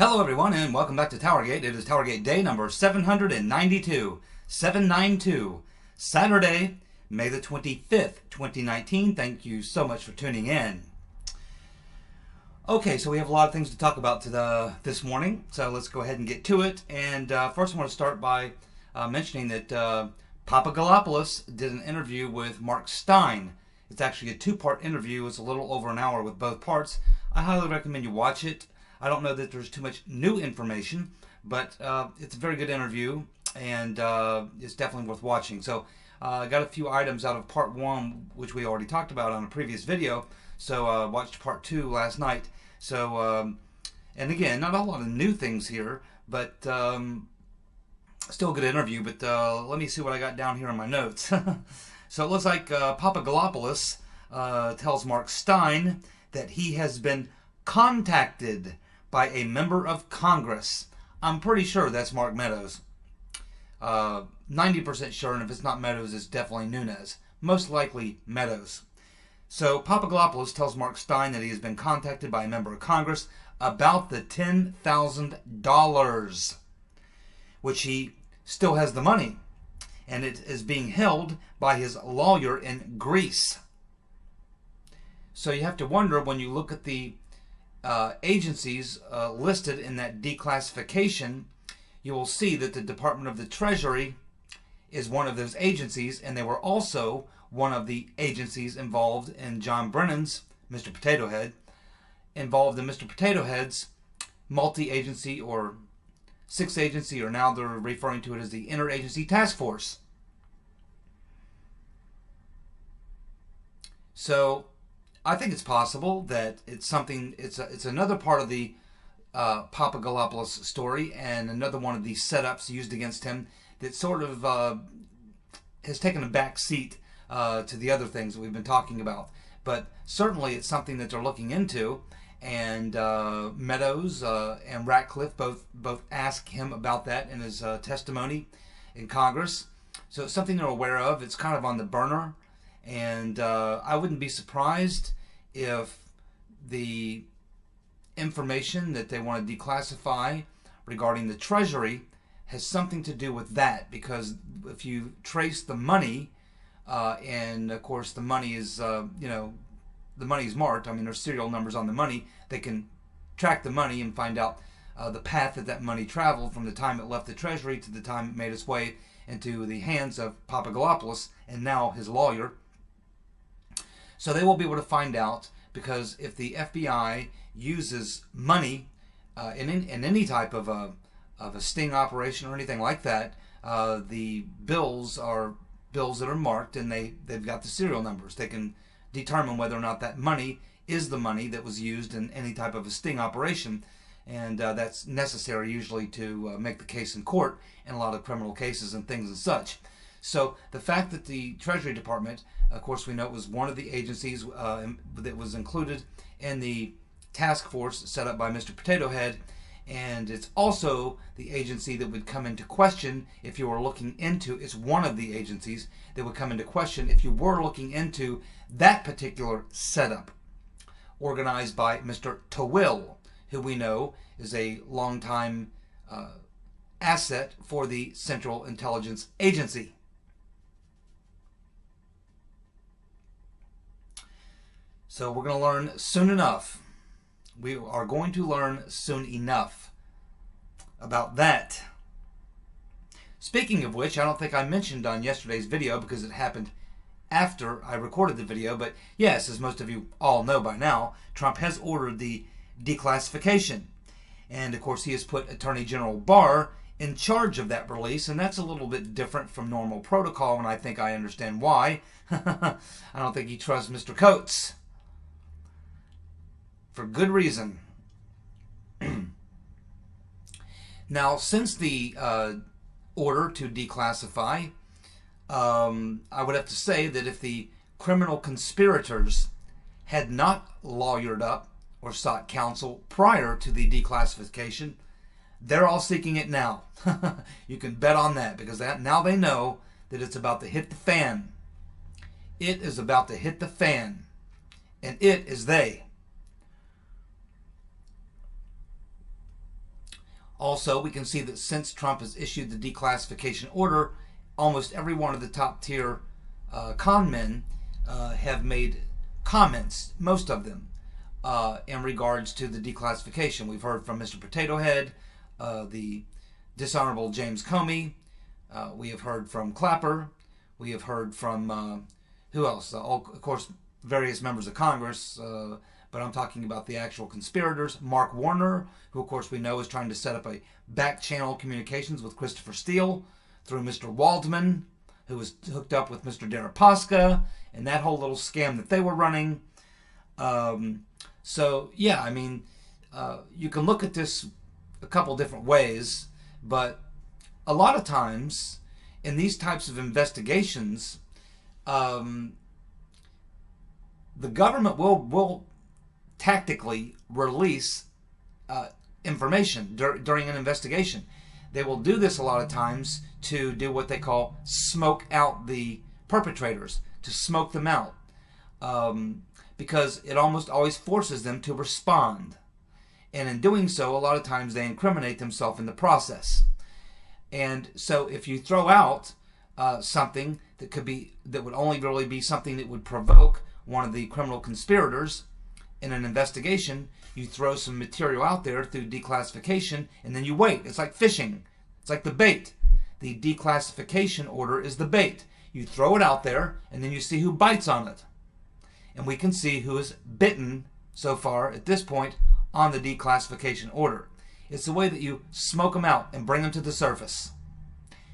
Hello everyone and welcome back to TowerGate. It is TowerGate day number 792, 792, Saturday, May the 25th, 2019. Thank you so much for tuning in. Okay, so we have a lot of things to talk about this morning, so let's go ahead and get to it. And first I want to start by mentioning that Papagalopoulos did an interview with Mark Steyn. It's actually a two-part interview. It's a little over an hour with both parts. I highly recommend you watch it. I don't know that there's too much new information, but it's a very good interview, and it's definitely worth watching. So I got a few items out of part one, which we already talked about on a previous video. So I watched part two last night. So, and again, not a lot of new things here, but still a good interview. But let me see what I got down here in my notes. So it looks like Papagalopoulos tells Mark Steyn that he has been contacted by a member of Congress. I'm pretty sure that's Mark Meadows. 90% sure, and if it's not Meadows, it's definitely Nunes. Most likely Meadows. So Papagalopoulos tells Mark Steyn that he has been contacted by a member of Congress about the $10,000, which he still has the money, and it is being held by his lawyer in Greece. So you have to wonder, when you look at the agencies listed in that declassification, you will see that the Department of the Treasury is one of those agencies, and they were also one of the agencies involved in John Brennan's, Mr. Potato Head, involved in Mr. Potato Head's multi-agency or six-agency, or now they're referring to it as the Interagency Task Force. So I think it's possible that it's something. It's another part of the Papagalopoulos story, and another one of these setups used against him that sort of has taken a back seat to the other things that we've been talking about. But certainly, it's something that they're looking into. And Meadows and Ratcliffe both asked him about that in his testimony in Congress. So it's something they're aware of. It's kind of on the burner. And I wouldn't be surprised if the information that they want to declassify regarding the Treasury has something to do with that, because if you trace the money, and of course the money is, the money is marked. I mean, there's serial numbers on the money. They can track the money and find out the path that money traveled from the time it left the Treasury to the time it made its way into the hands of Papagalopoulos and now his lawyer. So they will be able to find out, because if the FBI uses money in any type of a sting operation or anything like that, the bills are bills that are marked, and they've got the serial numbers. They can determine whether or not that money is the money that was used in any type of a sting operation, and that's necessary usually to make the case in court in a lot of criminal cases and things and such. So the fact that the Treasury Department, of course we know it was one of the agencies that was included in the task force set up by Mr. Potato Head, and it's also the agency that would come into question if you were looking into, it's one of the agencies that would come into question if you were looking into that particular setup, organized by Mr. Tawil, who we know is a longtime asset for the Central Intelligence Agency. So we're going to learn soon enough. We are going to learn soon enough about that. Speaking of which, I don't think I mentioned on yesterday's video, because it happened after I recorded the video, but yes, as most of you all know by now, Trump has ordered the declassification. And of course he has put Attorney General Barr in charge of that release, and that's a little bit different from normal protocol, and I think I understand why. I don't think he trusts Mr. Coates. For good reason. Now, since the order to declassify, I would have to say that if the criminal conspirators had not lawyered up or sought counsel prior to the declassification, they're all seeking it now. You can bet on that, because now they know that it's about to hit the fan. It is about to hit the fan, and it is they. Also, we can see that since Trump has issued the declassification order, almost every one of the top tier con men have made comments, most of them, in regards to the declassification. We've heard from Mr. Potato Head, the dishonorable James Comey. We have heard from Clapper. We have heard from, who else? Of course, various members of Congress, but I'm talking about the actual conspirators. Mark Warner, who of course we know is trying to set up a back channel communications with Christopher Steele through Mr. Waldman, who was hooked up with Mr. Deripaska, and that whole little scam that they were running. So, yeah, I mean, you can look at this a couple different ways, but a lot of times in these types of investigations, the government will tactically release information during an investigation. They will do this a lot of times to do what they call smoke out the perpetrators, to smoke them out, because it almost always forces them to respond. And in doing so, a lot of times they incriminate themselves in the process. And so if you throw out something that would only really be something that would provoke one of the criminal conspirators in an investigation, you throw some material out there through declassification, and then you wait. It's like fishing. It's like the bait. The declassification order is the bait. You throw it out there, and then you see who bites on it. And we can see who is bitten so far at this point on the declassification order. It's the way that you smoke them out and bring them to the surface.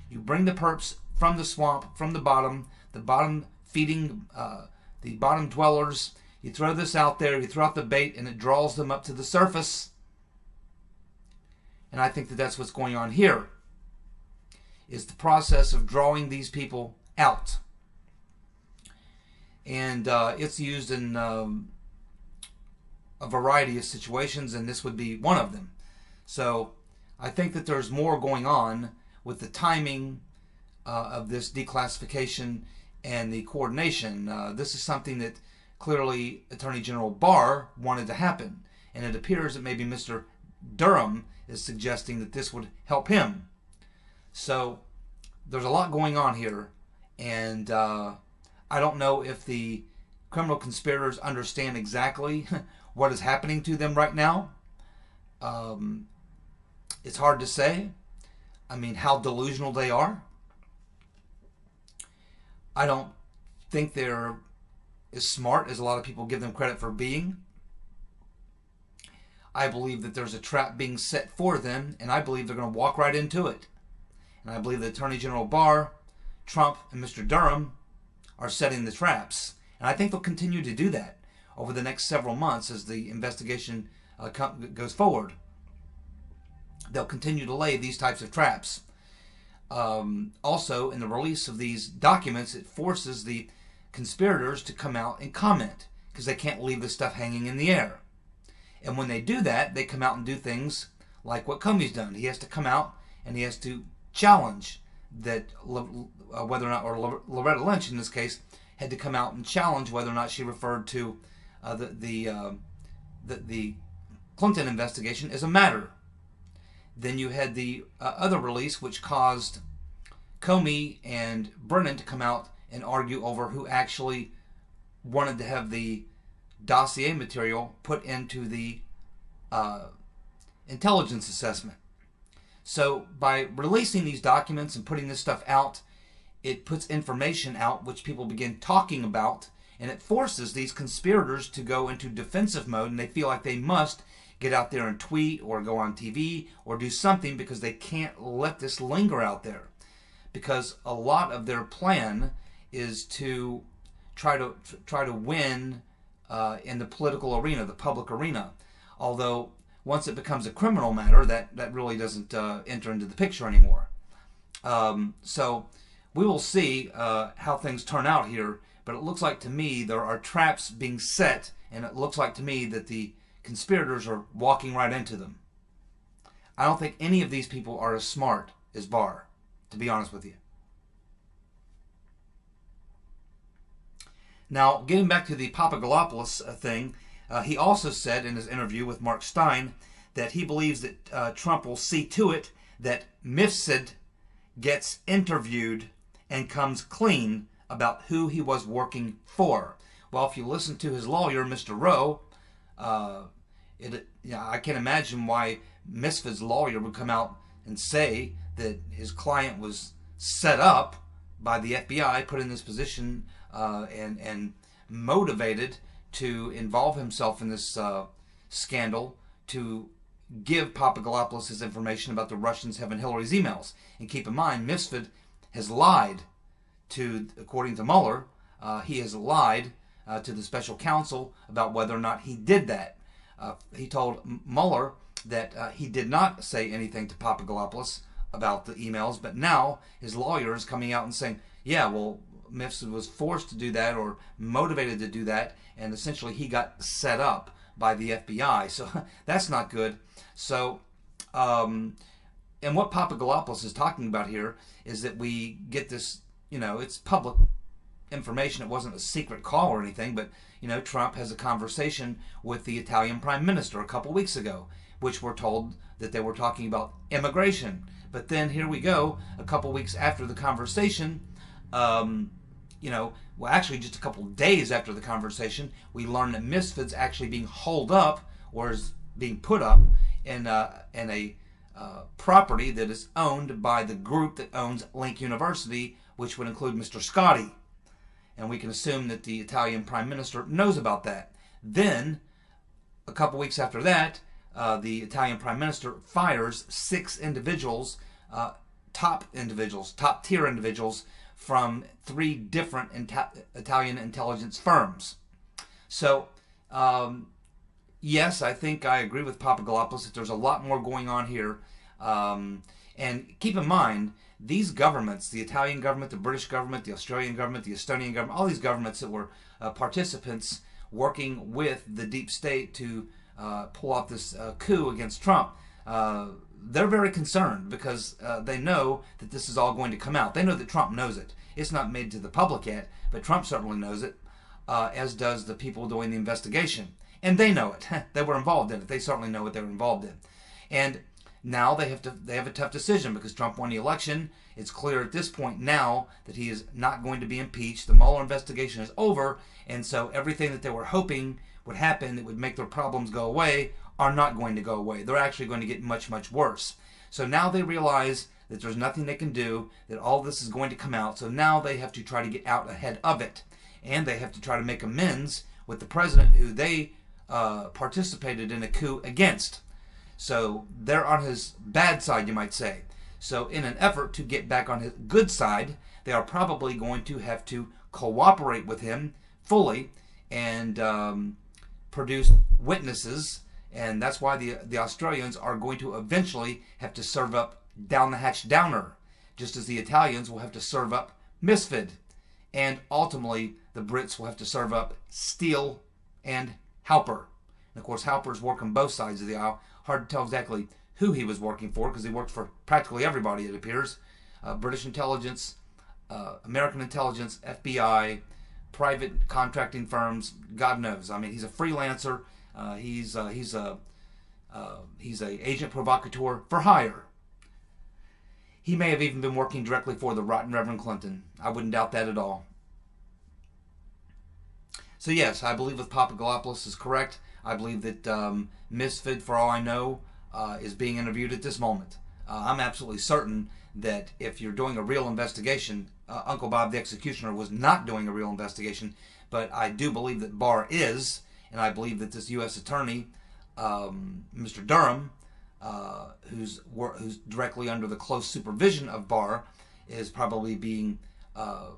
You bring the perps from the swamp, from the bottom feeding, the bottom dwellers. You throw this out there, you throw out the bait, and it draws them up to the surface. And I think that that's what's going on here, is the process of drawing these people out. And it's used in a variety of situations, and this would be one of them. So I think that there's more going on with the timing of this declassification and the coordination. This is something that clearly Attorney General Barr wanted to happen, and it appears that maybe Mr. Durham is suggesting that this would help him. So there's a lot going on here, and I don't know if the criminal conspirators understand exactly what is happening to them right now. It's hard to say. I mean, how delusional they are. I don't think they're as smart as a lot of people give them credit for being. I believe that there's a trap being set for them, and I believe they're going to walk right into it. And I believe that Attorney General Barr, Trump, and Mr. Durham are setting the traps. And I think they'll continue to do that over the next several months as the investigation goes forward. They'll continue to lay these types of traps. Also, in the release of these documents, it forces the conspirators to come out and comment, because they can't leave this stuff hanging in the air. And when they do that, they come out and do things like what Comey's done. He has to come out and he has to challenge that, whether or not, or Loretta Lynch in this case, had to come out and challenge whether or not she referred to the Clinton investigation as a matter. Then you had the other release, which caused Comey and Brennan to come out and argue over who actually wanted to have the dossier material put into the intelligence assessment. So by releasing these documents and putting this stuff out, it puts information out which people begin talking about, and it forces these conspirators to go into defensive mode, and they feel like they must get out there and tweet or go on TV or do something, because they can't let this linger out there. Because a lot of their plan is to try to win in the political arena, the public arena. Although once it becomes a criminal matter, that really doesn't enter into the picture anymore. So we will see how things turn out here. But it looks like to me there are traps being set, and it looks like to me that the conspirators are walking right into them. I don't think any of these people are as smart as Barr, to be honest with you. Now, getting back to the Papadopoulos thing, he also said in his interview with Mark Stein that he believes that Trump will see to it that Mifsud gets interviewed and comes clean about who he was working for. Well, if you listen to his lawyer, Mr. Rowe, I can't imagine why Mifsud's lawyer would come out and say that his client was set up by the FBI, put in this position, and motivated to involve himself in this scandal to give Papadopoulos his information about the Russians having Hillary's emails. And keep in mind, Mifsud has lied according to Mueller, he has lied to the special counsel about whether or not he did that. He told Mueller that he did not say anything to Papadopoulos about the emails, but now his lawyer is coming out and saying, yeah, well, Mifsud was forced to do that or motivated to do that, and essentially he got set up by the FBI. So that's not good. So, and what Papadopoulos is talking about here is that we get this, it's public information. It wasn't a secret call or anything, but, Trump has a conversation with the Italian Prime Minister a couple weeks ago, which we're told that they were talking about immigration. But then here we go, a couple weeks after the conversation, actually just a couple days after the conversation, we learn that Mifsud's actually being holed up or is being put up in a property that is owned by the group that owns Link University, which would include Mr. Scotti. And we can assume that the Italian Prime Minister knows about that. Then, a couple weeks after that, the Italian Prime Minister fires 6 individuals, top-tier individuals from 3 different Italian intelligence firms. So, yes, I think I agree with Papadopoulos that there's a lot more going on here. And keep in mind, these governments, the Italian government, the British government, the Australian government, the Estonian government, all these governments that were participants working with the deep state to pull off this coup against Trump, they're very concerned because they know that this is all going to come out. They know that Trump knows it. It's not made to the public yet, but Trump certainly knows it, as does the people doing the investigation. And they know it. They were involved in it. They certainly know what they were involved in. And now they have a tough decision because Trump won the election. It's clear at this point now that he is not going to be impeached. The Mueller investigation is over, and so everything that they were hoping would happen that would make their problems go away are not going to go away. They're actually going to get much, much worse. So now they realize that there's nothing they can do, that all this is going to come out. So now they have to try to get out ahead of it. And they have to try to make amends with the president who they participated in a coup against. So they're on his bad side, you might say. So in an effort to get back on his good side, they are probably going to have to cooperate with him fully and produce witnesses. And that's why the Australians are going to eventually have to serve up Down the Hatch Downer, just as the Italians will have to serve up Mifsud. And ultimately, the Brits will have to serve up Steele and Halper. And of course, Halper's working both sides of the aisle. Hard to tell exactly who he was working for because he worked for practically everybody, it appears. British intelligence, American intelligence, FBI, private contracting firms, God knows. I mean, he's a freelancer. He's a agent provocateur for hire. He may have even been working directly for the rotten Reverend Clinton. I wouldn't doubt that at all. So yes, I believe with Papadopoulos is correct. I believe that Mifsud, for all I know, is being interviewed at this moment. I'm absolutely certain that if you're doing a real investigation, Uncle Bob the Executioner was not doing a real investigation, but I do believe that Barr is, and I believe that this U.S. attorney, Mr. Durham, who's directly under the close supervision of Barr, is probably being, I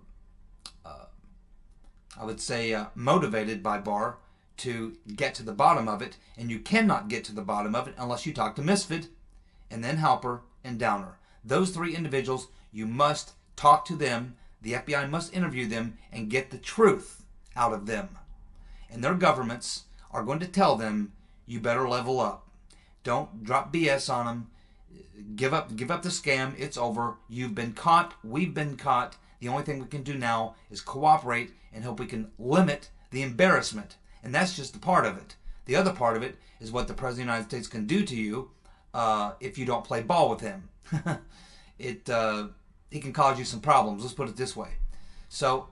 would say, motivated by Barr to get to the bottom of it, and you cannot get to the bottom of it unless you talk to Mifsud, and then Halper, and Downer. Those 3 individuals, you must talk to them, the FBI must interview them, and get the truth out of them. And their governments are going to tell them, you better level up. Don't drop BS on them. Give up the scam. It's over. You've been caught. We've been caught. The only thing we can do now is cooperate and hope we can limit the embarrassment. And that's just a part of it. The other part of it is what the President of the United States can do to you if you don't play ball with him. He can cause you some problems. Let's put it this way. So,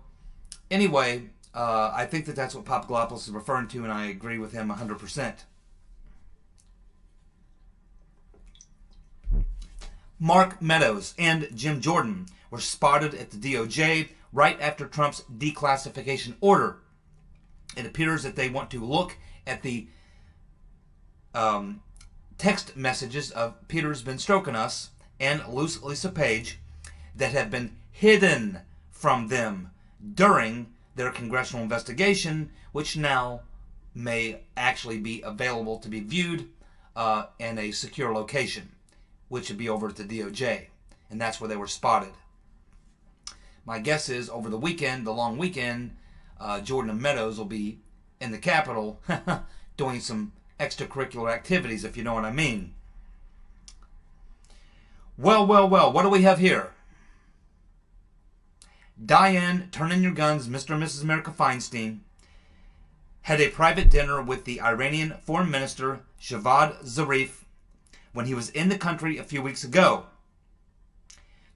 anyway, I think that that's what Papadopoulos is referring to, and I agree with him 100%. Mark Meadows and Jim Jordan were spotted at the DOJ right after Trump's declassification order. It appears that they want to look at the text messages of Peter's Been Stroking Us and Lisa Page that have been hidden from them during their congressional investigation, which now may actually be available to be viewed in a secure location, which would be over at the DOJ. And that's where they were spotted. My guess is over the weekend, the long weekend, Jordan and Meadows will be in the Capitol doing some extracurricular activities, if you know what I mean. Well, what do we have here? Dianne, turn in your guns, Mr. and Mrs. America Feinstein, had a private dinner with the Iranian Foreign Minister Javad Zarif when he was in the country a few weeks ago.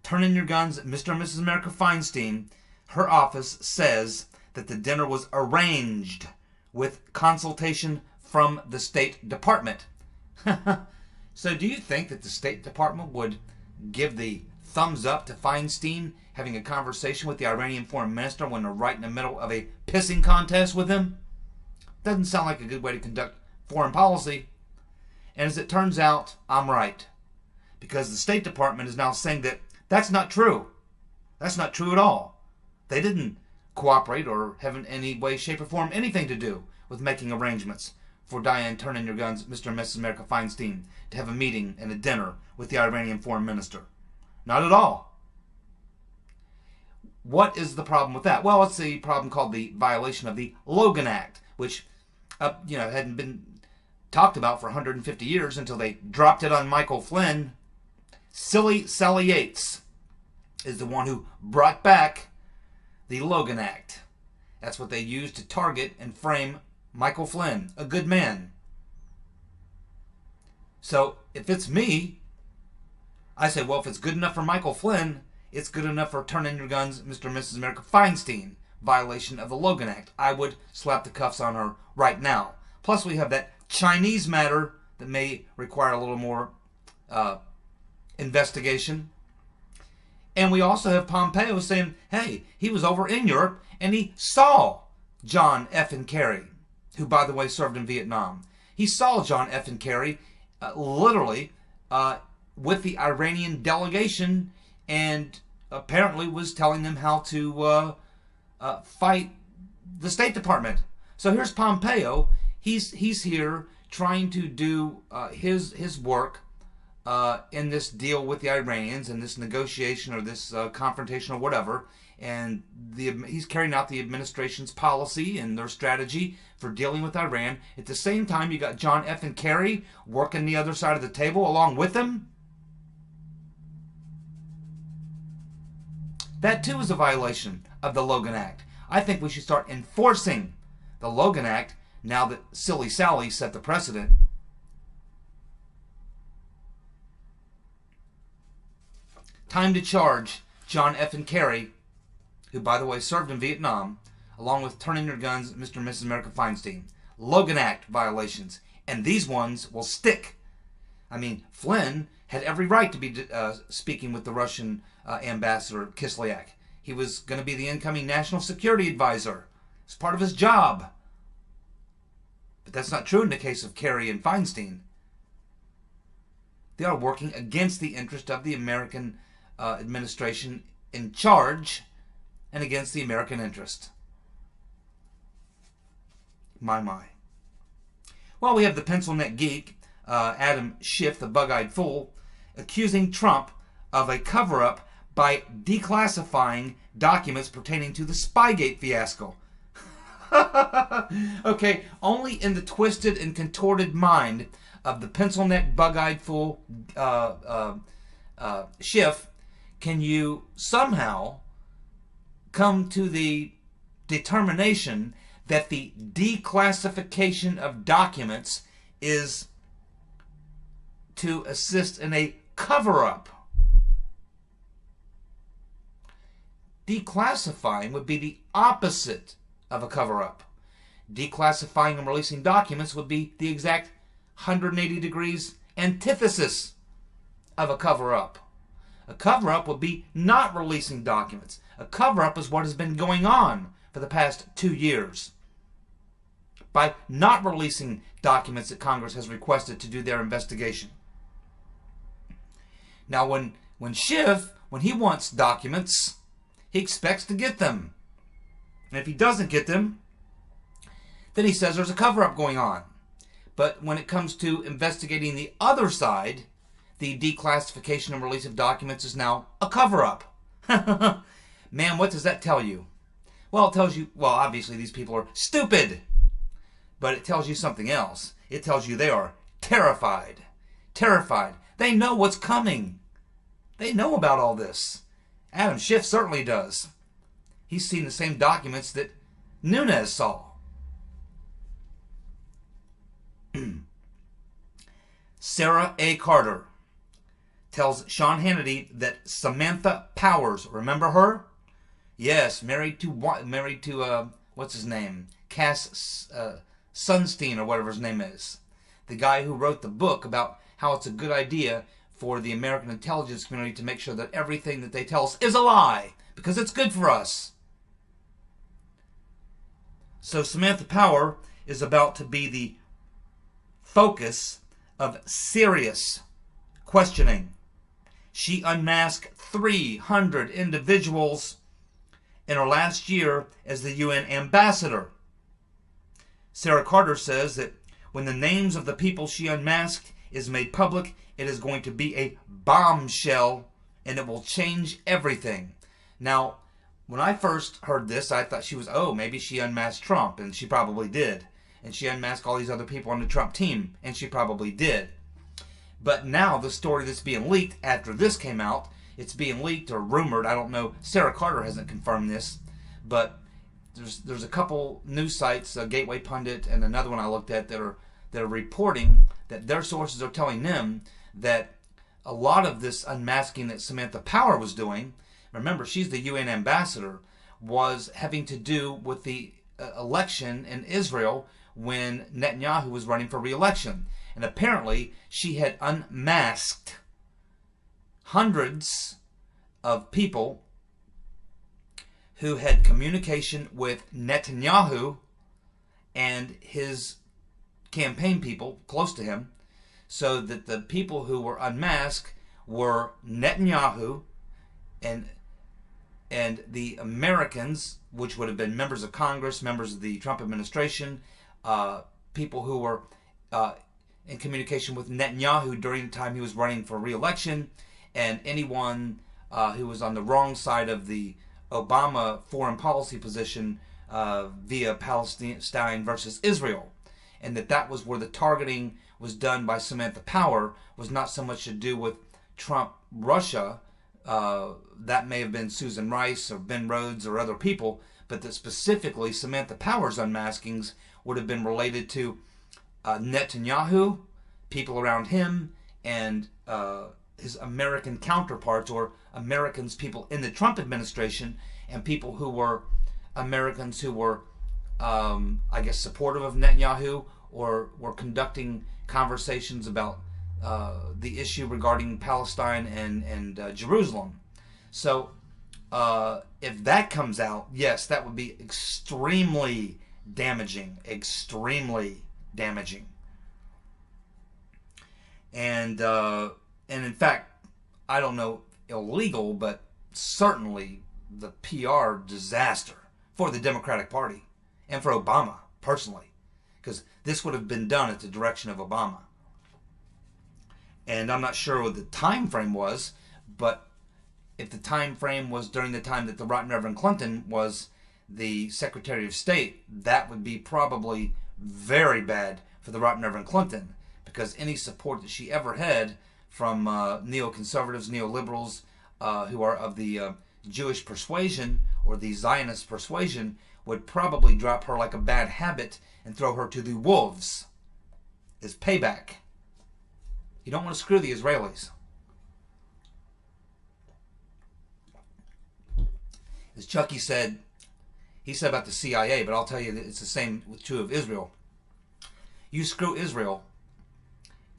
Turn in your guns, Mr. and Mrs. America Feinstein, her office says that the dinner was arranged with consultation from the State Department. So do you think that the State Department would give the thumbs up to Feinstein having a conversation with the Iranian foreign minister when they're right in the middle of a pissing contest with him? Doesn't sound like a good way to conduct foreign policy. And as it turns out, I'm right. Because the State Department is now saying that that's not true. That's not true at all. They didn't cooperate or have in any way, shape, or form anything to do with making arrangements for Dianne, turn in your guns, Mr. and Mrs. America Feinstein, to have a meeting and a dinner with the Iranian foreign minister. Not at all. What is the problem with that? Well, it's the problem called the violation of the Logan Act, which hadn't been talked about for 150 years until they dropped it on Michael Flynn. Silly Sally Yates is the one who brought back the Logan Act. That's what they used to target and frame Michael Flynn, a good man. So if it's me, I say, well, if it's good enough for Michael Flynn, it's good enough for turn in your guns, Mr. and Mrs. America Feinstein, violation of the Logan Act. I would slap the cuffs on her right now. Plus we have that Chinese matter that may require a little more investigation. And we also have Pompeo saying, hey, he was over in Europe and he saw John F. and Kerry, who, by the way, served in Vietnam. He saw John F. and Kerry literally with the Iranian delegation and apparently was telling them how to fight the State Department. So here's Pompeo. He's here trying to do his work in this deal with the Iranians and this negotiation or this confrontation or whatever. And he's carrying out the administration's policy and their strategy for dealing with Iran. At the same time, you got John F. and Kerry working the other side of the table along with him. That too is a violation of the Logan Act. I think we should start enforcing the Logan Act now that Silly Sally set the precedent. Time to charge John F. and Kerry, who, by the way, served in Vietnam, along with turn in your guns, Mr. and Mrs. America Feinstein. Logan Act violations. And these ones will stick. I mean, Flynn had every right to be speaking with the Russian ambassador, Kislyak. He was going to be the incoming national security advisor. It's part of his job. But that's not true in the case of Kerry and Feinstein. They are working against the interest of the American administration in charge and against the American interest. My. Well, we have the pencil neck geek, Adam Schiff, the bug-eyed fool, accusing Trump of a cover-up by declassifying documents pertaining to the Spygate fiasco. Okay, only in the twisted and contorted mind of the pencil neck, bug-eyed fool Schiff can you somehow come to the determination that the declassification of documents is to assist in a cover-up. Declassifying would be the opposite of a cover-up. Declassifying and releasing documents would be the exact 180 degrees antithesis of a cover-up. A cover-up would be not releasing documents. A cover-up is what has been going on for the past 2 years. By not releasing documents that Congress has requested to do their investigation. Now, when Schiff, when he wants documents, he expects to get them. And if he doesn't get them, then he says there's a cover-up going on. But when it comes to investigating the other side, the declassification and release of documents is now a cover-up. Man, what does that tell you? Well, it tells you, well, obviously these people are stupid. But it tells you something else. It tells you they are terrified. Terrified. They know what's coming. They know about all this. Adam Schiff certainly does. He's seen the same documents that Nunes saw. Sarah A. Carter tells Sean Hannity that Samantha Powers, remember her? Yes, married to what's his name? Cass Sunstein, or whatever his name is. The guy who wrote the book about how it's a good idea for the American intelligence community to make sure that everything that they tell us is a lie, because it's good for us. So Samantha Power is about to be the focus of serious questioning. She unmasked 300 individuals in her last year as the UN ambassador. Sarah Carter says that when the names of the people she unmasked is made public, it is going to be a bombshell and it will change everything. Now, when I first heard this, I thought she was, maybe she unmasked Trump, and she probably did. And she unmasked all these other people on the Trump team, and she probably did. But now the story that's being leaked after this came out, it's being leaked or rumored, I don't know, Sarah Carter hasn't confirmed this, but there's a couple news sites, Gateway Pundit and another one I looked at, that are reporting that their sources are telling them that a lot of this unmasking that Samantha Power was doing, remember she's the UN ambassador, was having to do with the election in Israel when Netanyahu was running for re-election. And apparently she had unmasked hundreds of people who had communication with Netanyahu and his campaign people close to him, so that the people who were unmasked were Netanyahu and the Americans, which would have been members of Congress, members of the Trump administration, people who were in communication with Netanyahu during the time he was running for re-election, and anyone who was on the wrong side of the Obama foreign policy position via Palestine versus Israel. And that was where the targeting was done by Samantha Power, was not so much to do with Trump, Russia. That may have been Susan Rice or Ben Rhodes or other people, but that specifically Samantha Power's unmaskings would have been related to Netanyahu, people around him, and his American counterparts, or Americans, people in the Trump administration, and people who were Americans who were, I guess, supportive of Netanyahu, or were conducting conversations about the issue regarding Palestine and Jerusalem. So if that comes out, yes, that would be extremely damaging. Extremely damaging. And in fact, I don't know, illegal, but certainly the PR disaster for the Democratic Party and for Obama personally, because this would have been done at the direction of Obama. And I'm not sure what the time frame was, but if the time frame was during the time that the Right Reverend Clinton was the Secretary of State, that would be probably very bad for the Right Reverend Clinton, because any support that she ever had from neoconservatives, neoliberals, who are of the Jewish persuasion or the Zionist persuasion, would probably drop her like a bad habit and throw her to the wolves as payback. You don't want to screw the Israelis. As Chucky said, he said about the CIA, but I'll tell you that it's the same with true of Israel. You screw Israel,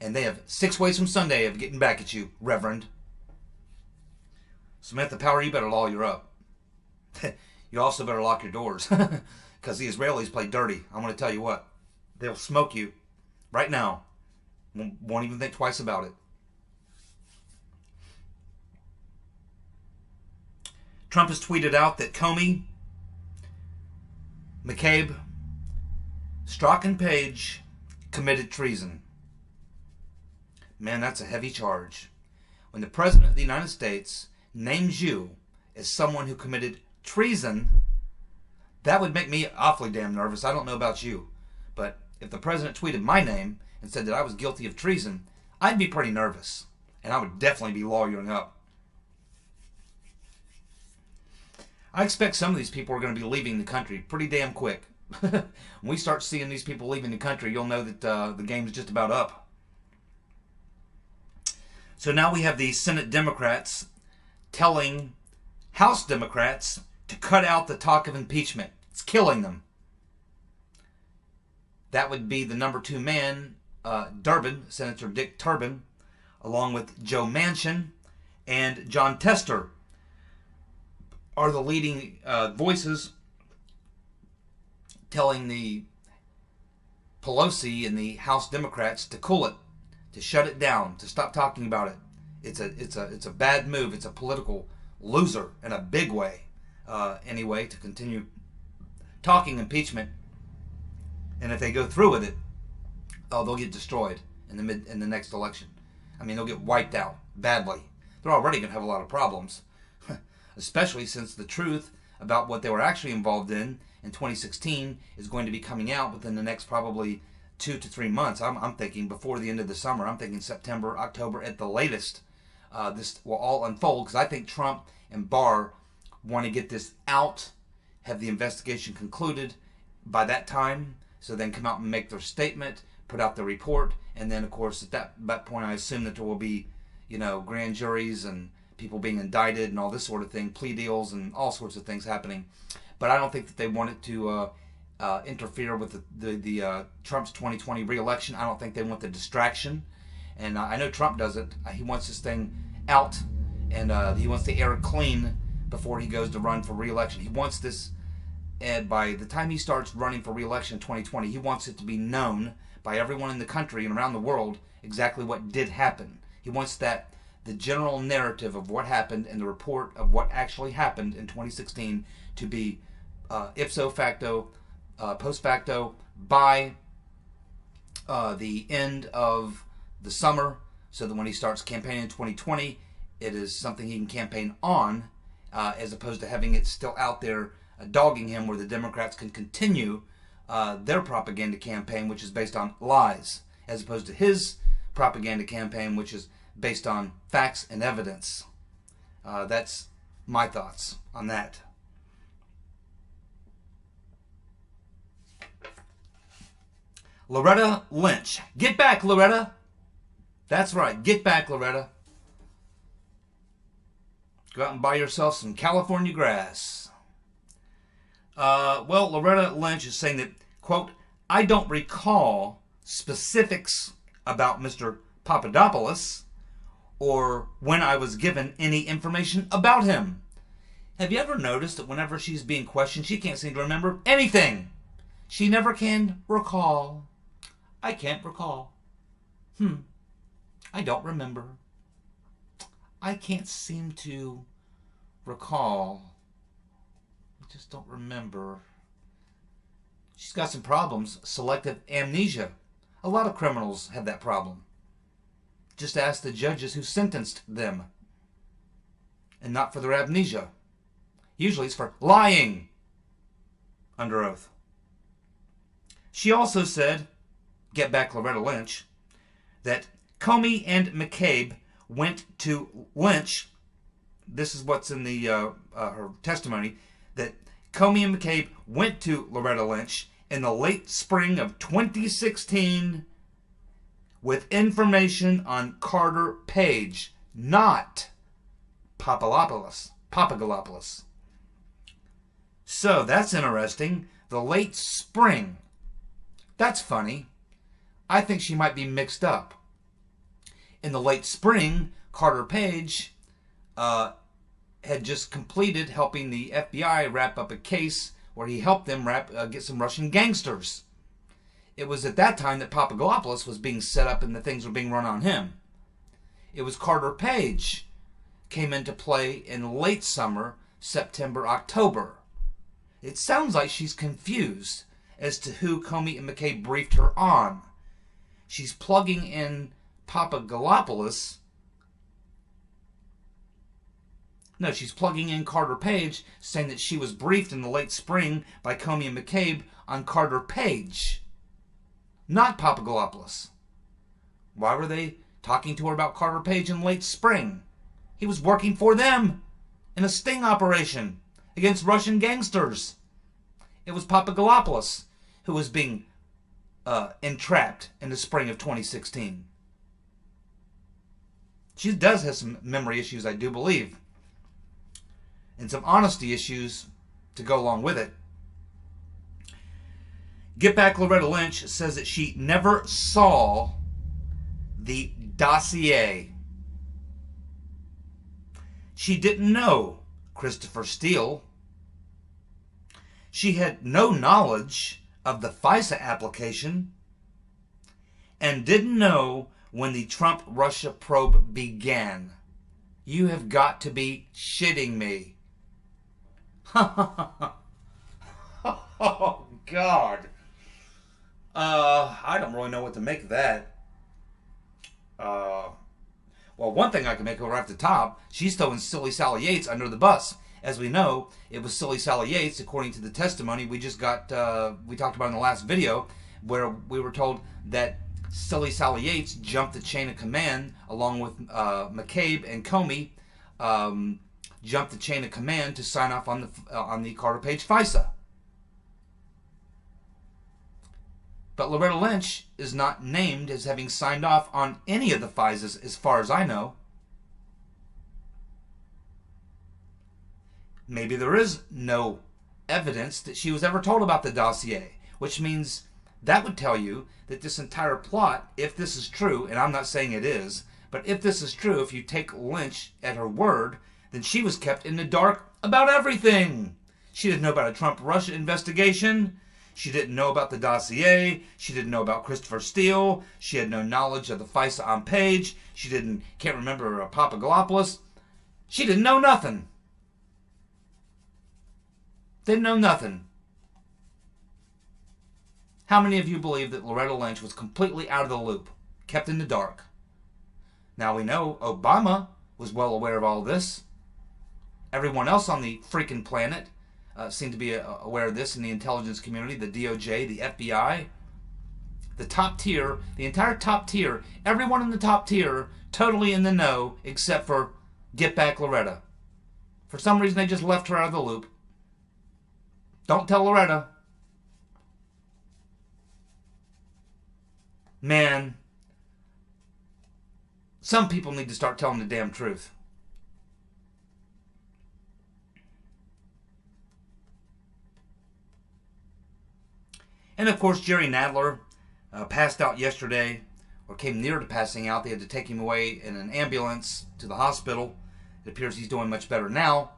and they have 6 ways from Sunday of getting back at you, Reverend. Samantha Power, you better lawyer up. You also better lock your doors, because the Israelis play dirty. I'm going to tell you what. They'll smoke you right now. Won't even think twice about it. Trump has tweeted out that Comey, McCabe, Strzok, and Page committed treason. Man, that's a heavy charge. When the President of the United States names you as someone who committed treason, that would make me awfully damn nervous. I don't know about you, but if the President tweeted my name and said that I was guilty of treason, I'd be pretty nervous, and I would definitely be lawyering up. I expect some of these people are going to be leaving the country pretty damn quick. When we start seeing these people leaving the country, you'll know that the game's just about up. So now we have the Senate Democrats telling House Democrats to cut out the talk of impeachment. It's killing them. That would be the number 2 man, Durbin, Senator Dick Durbin, along with Joe Manchin and John Tester, are the leading voices telling the Pelosi and the House Democrats to cool it, to shut it down, to stop talking about it. It's a bad move. It's a political loser in a big way. Anyway, to continue talking impeachment, and if they go through with it, they'll get destroyed in the next election. I mean, they'll get wiped out badly. They're already going to have a lot of problems. Especially since the truth about what they were actually involved in 2016 is going to be coming out within the next probably 2 to 3 months. I'm thinking before the end of the summer. I'm thinking September, October at the latest. This will all unfold, because I think Trump and Barr want to get this out, have the investigation concluded by that time, so then come out and make their statement, put out the report, and then, of course, at that point, I assume that there will be, grand juries and people being indicted and all this sort of thing, plea deals and all sorts of things happening. But I don't think that they wanted to interfere with the Trump's 2020 re-election. I don't think they want the distraction. And I know Trump doesn't. He wants this thing out, and he wants to air it clean before he goes to run for re-election. He wants this, and by the time he starts running for re-election in 2020, he wants it to be known by everyone in the country and around the world exactly what did happen. He wants the general narrative of what happened and the report of what actually happened in 2016 to be ipso facto, post facto, by the end of the summer, so that when he starts campaigning in 2020, it is something he can campaign on, as opposed to having it still out there dogging him, where the Democrats can continue their propaganda campaign, which is based on lies, as opposed to his propaganda campaign, which is based on facts and evidence. That's my thoughts on that. Loretta Lynch. Get back, Loretta. That's right. Get back, Loretta. Go out and buy yourself some California grass. Well, Loretta Lynch is saying that, quote, I don't recall specifics about Mr. Papadopoulos or when I was given any information about him. Have you ever noticed that whenever she's being questioned, she can't seem to remember anything? She never can recall. I can't recall. I don't remember. I can't seem to recall. I just don't remember. She's got some problems. Selective amnesia. A lot of criminals have that problem. Just ask the judges who sentenced them. And not for their amnesia. Usually it's for lying under oath. She also said, get back Loretta Lynch, that Comey and McCabe went to Lynch. This is what's in the her testimony, that Comey and McCabe went to Loretta Lynch in the late spring of 2016 with information on Carter Page, not Papadopoulos. So that's interesting. The late spring. That's funny. I think she might be mixed up. In the late spring, Carter Page had just completed helping the FBI wrap up a case where he helped them get some Russian gangsters. It was at that time that Papadopoulos was being set up and the things were being run on him. It was Carter Page came into play in late summer, September, October. It sounds like she's confused as to who Comey and McCabe briefed her on. She's plugging in Papadopoulos. No, she's plugging in Carter Page, saying that she was briefed in the late spring by Comey and McCabe on Carter Page, not Papadopoulos. Why were they talking to her about Carter Page in late spring? He was working for them in a sting operation against Russian gangsters. It was Papadopoulos who was being entrapped in the spring of 2016. She does have some memory issues, I do believe, and some honesty issues to go along with it. Get Back Loretta Lynch says that she never saw the dossier. She didn't know Christopher Steele. She had no knowledge of the FISA application and didn't know when the Trump-Russia probe began. You have got to be shitting me. Oh, God. I don't really know what to make of that. Well, one thing I can make over at the top, she's throwing Silly Sally Yates under the bus. As we know, it was Silly Sally Yates, according to the testimony we just got, we talked about in the last video, where we were told that Silly Sally Yates jumped the chain of command along with McCabe and Comey, jumped the chain of command to sign off on the Carter Page FISA. But Loretta Lynch is not named as having signed off on any of the FISAs as far as I know. Maybe there is no evidence that she was ever told about the dossier, which means that would tell you that this entire plot, if this is true, and I'm not saying it is, but if this is true, if you take Lynch at her word, then she was kept in the dark about everything. She didn't know about a Trump-Russia investigation. She didn't know about the dossier. She didn't know about Christopher Steele. She had no knowledge of the FISA on Page. She can't remember Papadopoulos. She didn't know nothing. Didn't know nothing. How many of you believe that Loretta Lynch was completely out of the loop, kept in the dark? Now we know Obama was well aware of all this. Everyone else on the freaking planet seemed to be aware of this in the intelligence community, the DOJ, the FBI. The top tier, the entire top tier, everyone in the top tier, totally in the know, except for Get Back Loretta. For some reason, they just left her out of the loop. Don't tell Loretta. Man, some people need to start telling the damn truth. And of course, Jerry Nadler passed out yesterday, or came near to passing out. They had to take him away in an ambulance to the hospital. It appears he's doing much better now,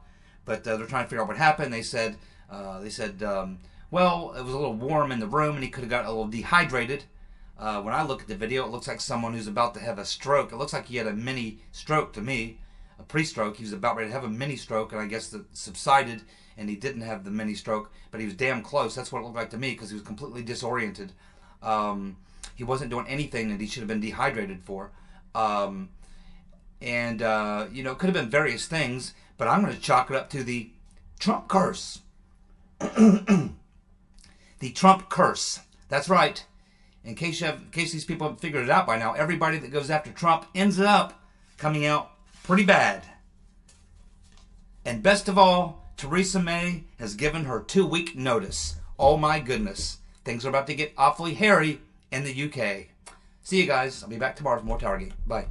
but they're trying to figure out what happened. They said, well, it was a little warm in the room, and he could have got a little dehydrated. When I look at the video, it looks like someone who's about to have a stroke. It looks like he had a mini stroke to me, a pre-stroke. He was about ready to have a mini stroke, and I guess that subsided, and he didn't have the mini stroke, but he was damn close. That's what it looked like to me, because he was completely disoriented. He wasn't doing anything that he should have been dehydrated for. You know, it could have been various things, but I'm going to chalk it up to the Trump curse. The Trump curse. That's right. In case these people haven't figured it out by now, everybody that goes after Trump ends up coming out pretty bad. And best of all, Theresa May has given her 2-week notice. Oh my goodness. Things are about to get awfully hairy in the UK. See you guys. I'll be back tomorrow for more TowerGate. Bye.